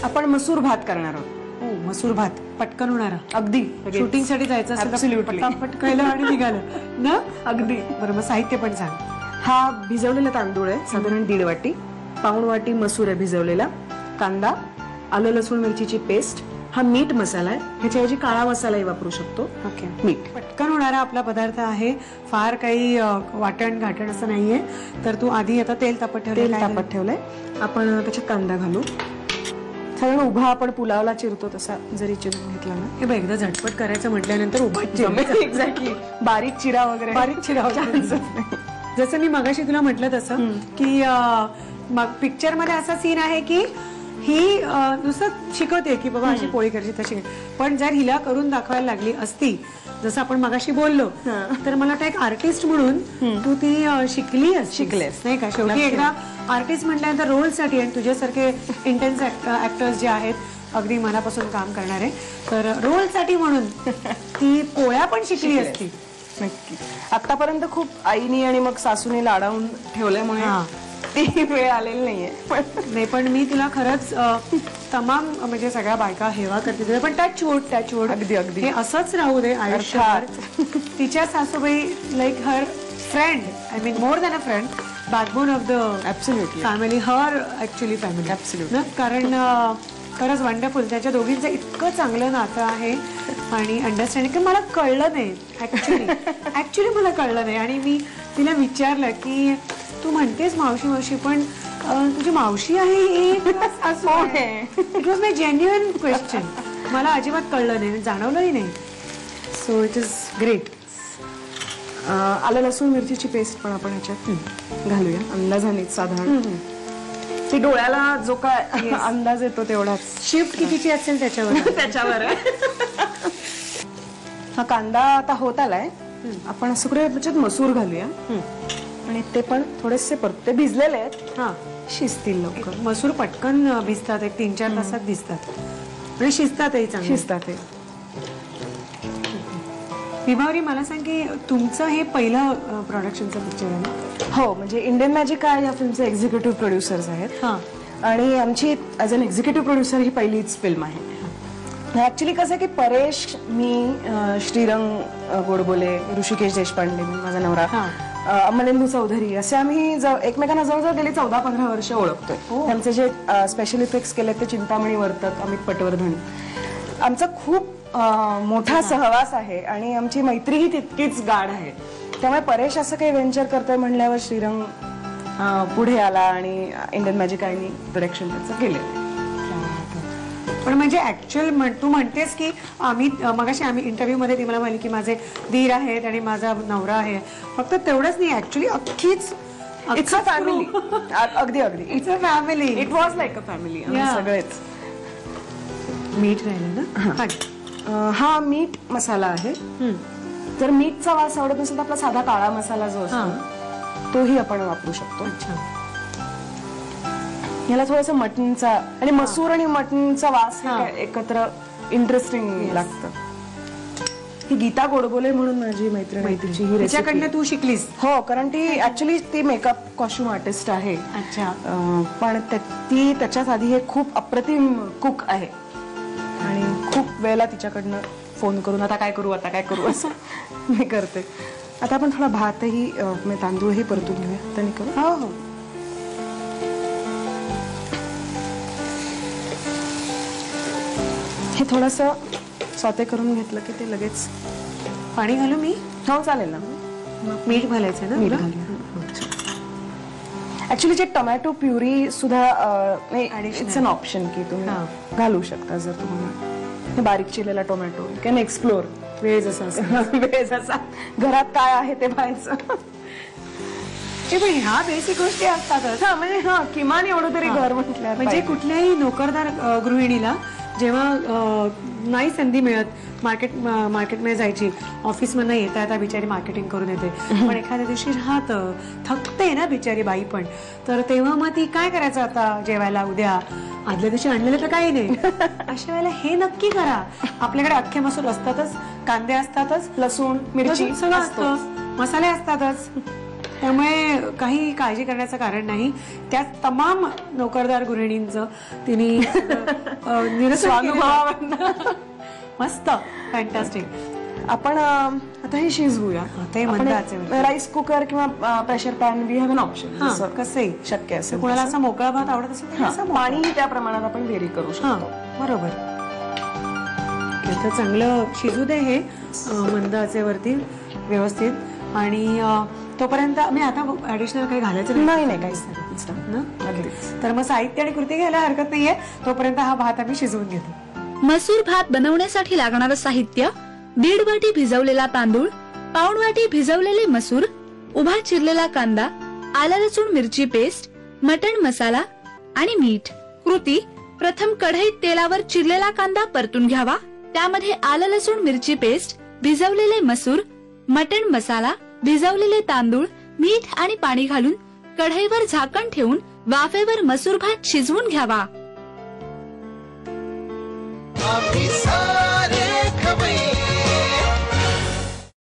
आपण मसूर भात करणार आहोत. हो, मसूर भात पटकन होणारा. अगदी शूटिंग साठी जायचं असेल तर पटापट कळलं आणि निघालं ना. अगदी. बरं, मग साहित्य पण सांग. हा भिजवलेला तांदूळ आहे साधारण 1.5 वाटी. पाऊण वाटी मसूर आहे भिजवलेला. कांदा, आलं लसूण मिरचीची पेस्ट. हा मीठ मसाला आहे. ह्याच्याऐवजी काळा मसालाही वापरू शकतो. ओके. मीठ. पटकन होणारा आपला पदार्थ आहे. फार काही वाटण घाटण असं नाहीये. तर तू आधी आता तेल तापत ठेवलंय. आपण त्याच्यात कांदा घालू. साधारण उभा आपण पुलावला चिरतो तसा जरी चिरून घेतला ना. हे बघ, एकदा झटपट करायचं म्हटल्यानंतर उभा एक्झॅक्टली. बारीक चिरा वगैरे जसं मी मगाशी तुला म्हटलं तसं की पिक्चर मध्ये असा सीन आहे की ही नुसतं शिकवते की बाबा अशी पोळी करायची तशी, पण जर हिला करून दाखवायला लागली असती जसं आपण मगाशी बोललो तर मला वाटतं एक आर्टिस्ट म्हणून तू ती शिकलेस नाही का. शेवटी एकदा आर्टिस्ट म्हटल्यानंतर रोलसाठी आणि तुझ्यासारखे इंटेन्स ऍक्टर्स जे आहेत अगदी मनापासून काम करणारे, तर रोलसाठी म्हणून ती पोळ्या पण शिकली असती. नक्की. आतापर्यंत खूप आईनी आणि मग सासूने लाडावून ठेवल्यामुळे ती वेळ आलेली नाहीये. नाही, पण मी तिला खरंच तमाम म्हणजे सगळ्या बायका हेवा करते, पण टच वूड अगदी अगदी हे असंच राहू दे आयुष्यात. तिच्या सासूबाई like her friend, I mean more than a friend, backbone of the absolutely family, her actually family. Absolutely ना, कारण खरंच वंडरफुल. त्याच्या दोघींचं इतकं चांगलं नातं आहे आणि अंडरस्टँडिंग की मला कळलं नाही ऍक्च्युली मला कळलं नाही. आणि मी तिला विचारलं की तू म्हणतेस मावशी पण तुझी मावशी आहे it was my genuine question. मला अजिबात कळलं नाही, जाणवलंही नाही. So it is great. आलं लसूण मिरचीची पेस्ट पण आपण ह्याच्यात घालूया अंदाजानेच. साधारण ती डोळ्याला जो काय अंदाज येतो तेवढाच. शिफ्ट कितीची असेल त्याच्यावर हा कांदा आता होत आलाय. आपण असं करूया त्याच्यात मसूर घालूया आणि ते पण थोडेसे परते भिजलेले आहेत. हा, शिजतील लवकर. मसूर पटकन भिजतात, एक 3-4 तासात भिजतात आणि शिजतातही चांगले. शिजतात ते. विभावरी, मला सांग की तुमचं हे पहिलं प्रोडक्शनचं पिक्चर आहे ना? हो, म्हणजे इंडियन मॅजिक आहे या फिल्मचे एक्झिक्युटिव्ह प्रोड्युसर्स आहेत. आणि आमची ॲज अन एक्झिक्युटिव्ह प्रोड्युसर ही पहिलीच फिल्म आहे. ऍक्च्युली कसं आहे की परेश, मी, श्रीरंग गोडबोले, ऋषिकेश देशपांडे माझा नवरा, अमलेंदू चौधरी, असे आम्ही एकमेकांना जवळजवळ गेली 14-15 वर्ष ओळखतोय. त्यांचे जे स्पेशल इफेक्ट्स केले ते चिंतामणी वर्तक, अमित पटवर्धन. आमचा खूप मोठा सहवास आहे आणि आमची मैत्रीही तितकीच गाढ आहे. त्यामुळे परेश असं काही व्हेंचर करतोय म्हणल्यावर श्रीरंग पुढे आला आणि इंडियन मॅजिक आणि डायरेक्शन त्याचं केलं. पण म्हणजे ऍक्च्युअल तू म्हणतेस की मगाशी आम्ही इंटरव्ह्यू मध्ये ती मला म्हणली की माझे दीर आहेत आणि माझा नवरा आहे, फक्त तेवढंच नाही, ऍक्च्युअली अख्खीच इट्स अ फॅमिली. अगदी it's a family. It was like a family. सगळेच. मीठ राहिलं ना? हा मीठ मसाला आहे. जर मीठचा वास आवडत नसेल तर आपला साधा काळा मसाला जो असतो तोही आपण वापरू शकतो. याला थोडंसं मटणचा आणि मसूर आणि मटणचा वास एकत्र इंटरेस्टिंग लागतं. ही गीता गोडबोले म्हणून माझी मैत्रिणीची ही तिच्याकडनं तू शिकलीस? हो, कारण ती ऍक्च्युली ती मेकअप कॉस्ट्युम आर्टिस्ट आहे. अच्छा. पण ती त्याच्याच आधी हे खूप अप्रतिम कुक आहे आणि खूप वेळेला तिच्याकडनं फोन करून आता काय करू असं मी करते. आता आपण थोडा भातही तांदूळही परतून घेऊया. त्यांनी करू. हो हो. हे थोडंसं सॉते करून घेतलं की ते लगेच. पाणी घालू मी? हो, चालेल ना. मीठ घालायचं ना? मीठ घालूया. ऍक्च्युली जे टोमॅटो प्युरी सुद्धा इट्स अन ऑप्शन की तुम्ही घालू शकता जर तुम्हाला बारीक चिरलेला टोमॅटो. Can explore. वेळ जसा घरात काय आहे ते पाहायचं. पण ह्या बेसिक गोष्टी असतातच. म्हणजे किमान एवढं तरी घर म्हटलं. म्हणजे कुठल्याही नोकरदार गृहिणीला जेव्हा नाही संधी मिळत मार्केटमध्ये जायची, ऑफिसमधनं येता बिचारी मार्केटिंग करून येते, पण एखाद्या दिवशी राहतं, थकते ना बिचारी बाई पण, तर तेव्हा मग ती काय करायचं आता जेवायला उद्या, आदल्या दिवशी आणलेलं तर काही नाही. अशा वेळेला हे नक्की करा. आपल्याकडे अख्खे मसूर असतातच, कांदे असतातच, लसूण मिरची सगळं असतं, मसाले असतातच. त्यामुळे काही काळजी करण्याचं कारण नाही. त्या तमाम नोकरदार गृहिणींचं तिने निरसन केलं. मस्त, फॅन्टॅस्टिक. आपण आता हे शिजवूया. ते मंदाचे राईस कुकर किंवा pressure pan we have an option. कसंही शक्य असेल कोणाला असा मोकळा भात आवडत असेल तर तसा मोकळा. पाणी त्या प्रमाणात आपण व्हेरी करू शकतो. बरोबर. तर चांगलं शिजू दे हे मंद आचेवरती व्यवस्थित. आणि तोपर्यंत मी आता ऍडिशनल काही घालायचं नाही काहीच ना. तर मग साहित्य आणि कृती घ्यायला हरकत नाहीये. तोपर्यंत हा भात आम्ही शिजवून घेतो. मसूर भात बनवण्यासाठी लागणारं साहित्य: 1.5 वाटी भिजवलेला तांदूळ, 1 वाटी भिजवलेले मसूर, उभा चिरलेला कांदा, आलं लसूण मिरची पेस्ट, मटण मसाला आणि मीठ. कृती: प्रथम कढईत तेलावर चिरलेला कांदा परतून घ्यावा. त्यामध्ये आलं लसूण मिरची पेस्ट, भिजवलेले मसूर, मटण मसाला, भिजवलेले तांदूळ, मीठ आणि पाणी घालून कढईवर झाकण ठेवून वाफेवर मसूर भात शिजवून घ्यावा.